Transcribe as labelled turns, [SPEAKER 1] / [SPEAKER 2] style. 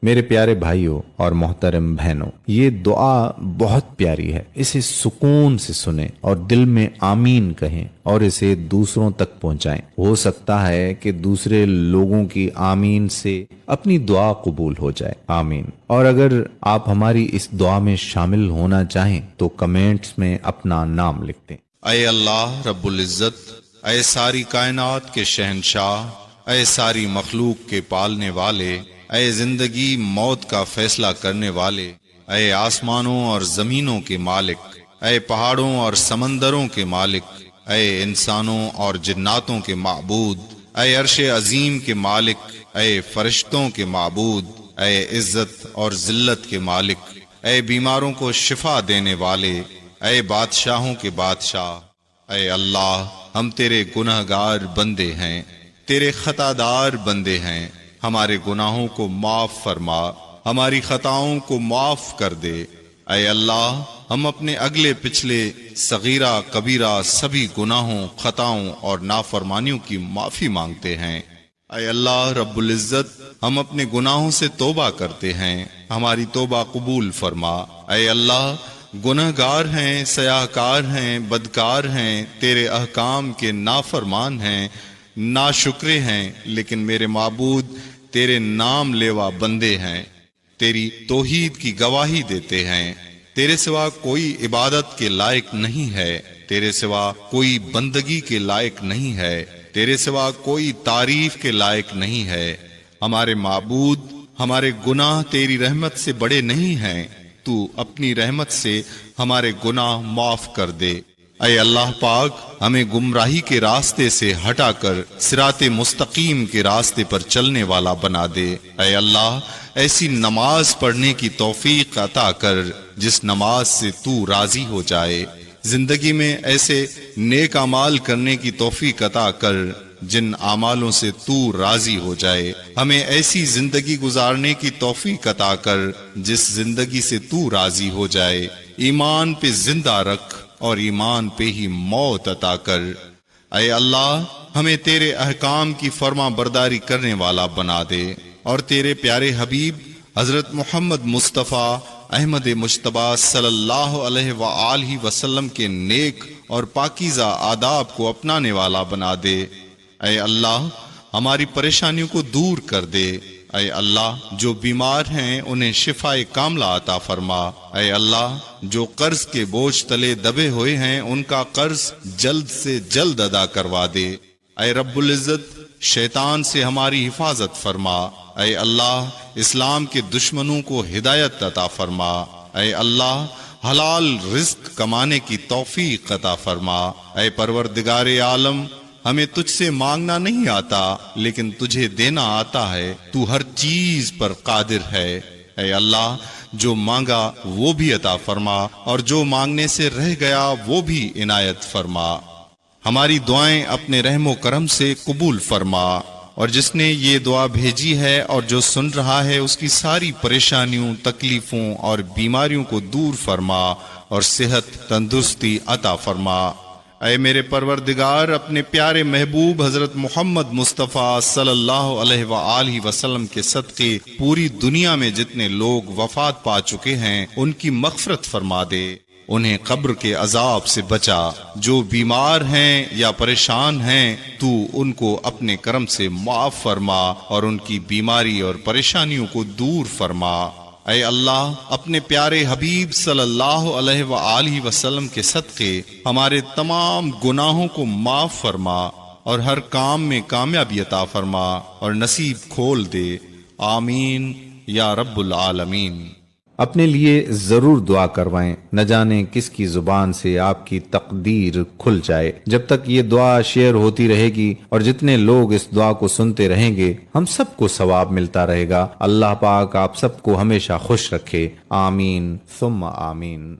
[SPEAKER 1] میرے پیارے بھائیوں اور محترم بہنوں، یہ دعا بہت پیاری ہے، اسے سکون سے سنیں اور دل میں آمین کہیں اور اسے دوسروں تک پہنچائیں۔ ہو سکتا ہے کہ دوسرے لوگوں کی آمین سے اپنی دعا قبول ہو جائے۔ آمین۔ اور اگر آپ ہماری اس دعا میں شامل ہونا چاہیں تو کمنٹس میں اپنا نام لکھ دیں۔
[SPEAKER 2] اے اللہ رب العزت، اے ساری کائنات کے شہنشاہ، اے ساری مخلوق کے پالنے والے، اے زندگی موت کا فیصلہ کرنے والے، اے آسمانوں اور زمینوں کے مالک، اے پہاڑوں اور سمندروں کے مالک، اے انسانوں اور جناتوں کے معبود، اے عرش عظیم کے مالک، اے فرشتوں کے معبود، اے عزت اور ذلت کے مالک، اے بیماروں کو شفا دینے والے، اے بادشاہوں کے بادشاہ، اے اللہ ہم تیرے گنہگار بندے ہیں، تیرے خطا دار بندے ہیں، ہمارے گناہوں کو معاف فرما، ہماری خطاؤں کو معاف کر دے۔ اے اللہ ہم اپنے اگلے پچھلے صغیرہ کبیرہ سبھی گناہوں، خطاؤں اور نافرمانیوں کی معافی مانگتے ہیں۔ اے اللہ رب العزت ہم اپنے گناہوں سے توبہ کرتے ہیں، ہماری توبہ قبول فرما۔ اے اللہ گنہگار ہیں، سیاہکار ہیں، بدکار ہیں، تیرے احکام کے نافرمان ہیں، ناشکرے ہیں، لیکن میرے معبود تیرے نام لیوا بندے ہیں، تیری توحید کی گواہی دیتے ہیں۔ تیرے سوا کوئی عبادت کے لائق نہیں ہے، تیرے سوا کوئی بندگی کے لائق نہیں ہے، تیرے سوا کوئی تعریف کے لائق نہیں ہے۔ ہمارے معبود، ہمارے گناہ تیری رحمت سے بڑے نہیں ہیں، تو اپنی رحمت سے ہمارے گناہ معاف کر دے۔ اے اللہ پاک ہمیں گمراہی کے راستے سے ہٹا کر صراط مستقیم کے راستے پر چلنے والا بنا دے۔ اے اللہ ایسی نماز پڑھنے کی توفیق عطا کر جس نماز سے تو راضی ہو جائے، زندگی میں ایسے نیک اعمال کرنے کی توفیق عطا کر جن اعمالوں سے تو راضی ہو جائے، ہمیں ایسی زندگی گزارنے کی توفیق عطا کر جس زندگی سے تو راضی ہو جائے، ایمان پہ زندہ رکھ اور ایمان پہ ہی موت عطا کر۔ اے اللہ ہمیں تیرے احکام کی فرما برداری کرنے والا بنا دے اور تیرے پیارے حبیب حضرت محمد مصطفیٰ احمد مجتبیٰ صلی اللہ علیہ وآلہ وسلم کے نیک اور پاکیزہ آداب کو اپنانے والا بنا دے۔ اے اللہ ہماری پریشانیوں کو دور کر دے۔ اے اللہ جو بیمار ہیں انہیں شفائے کاملہ عطا فرما۔ اے اللہ جو قرض کے بوجھ تلے دبے ہوئے ہیں ان کا قرض جلد سے جلد ادا کروا دے۔ اے رب العزت شیطان سے ہماری حفاظت فرما۔ اے اللہ اسلام کے دشمنوں کو ہدایت عطا فرما۔ اے اللہ حلال رزق کمانے کی توفیق عطا فرما۔ اے پروردگار عالم ہمیں تجھ سے مانگنا نہیں آتا لیکن تجھے دینا آتا ہے، تو ہر چیز پر قادر ہے۔ اے اللہ جو مانگا وہ بھی عطا فرما اور جو مانگنے سے رہ گیا وہ بھی عنایت فرما۔ ہماری دعائیں اپنے رحم و کرم سے قبول فرما، اور جس نے یہ دعا بھیجی ہے اور جو سن رہا ہے اس کی ساری پریشانیوں، تکلیفوں اور بیماریوں کو دور فرما اور صحت تندرستی عطا فرما۔ اے میرے پروردگار اپنے پیارے محبوب حضرت محمد مصطفیٰ صلی اللہ علیہ وآلہ وسلم کے صدقے پوری دنیا میں جتنے لوگ وفات پا چکے ہیں ان کی مغفرت فرما دے، انہیں قبر کے عذاب سے بچا۔ جو بیمار ہیں یا پریشان ہیں تو ان کو اپنے کرم سے معاف فرما اور ان کی بیماری اور پریشانیوں کو دور فرما۔ اے اللہ اپنے پیارے حبیب صلی اللہ علیہ وآلہ وسلم کے صدقے ہمارے تمام گناہوں کو معاف فرما اور ہر کام میں کامیابی عطا فرما اور نصیب کھول دے۔ آمین یا رب العالمین۔
[SPEAKER 1] اپنے لیے ضرور دعا کروائیں، نہ جانے کس کی زبان سے آپ کی تقدیر کھل جائے۔ جب تک یہ دعا شیئر ہوتی رہے گی اور جتنے لوگ اس دعا کو سنتے رہیں گے ہم سب کو ثواب ملتا رہے گا۔ اللہ پاک آپ سب کو ہمیشہ خوش رکھے۔ آمین ثم آمین۔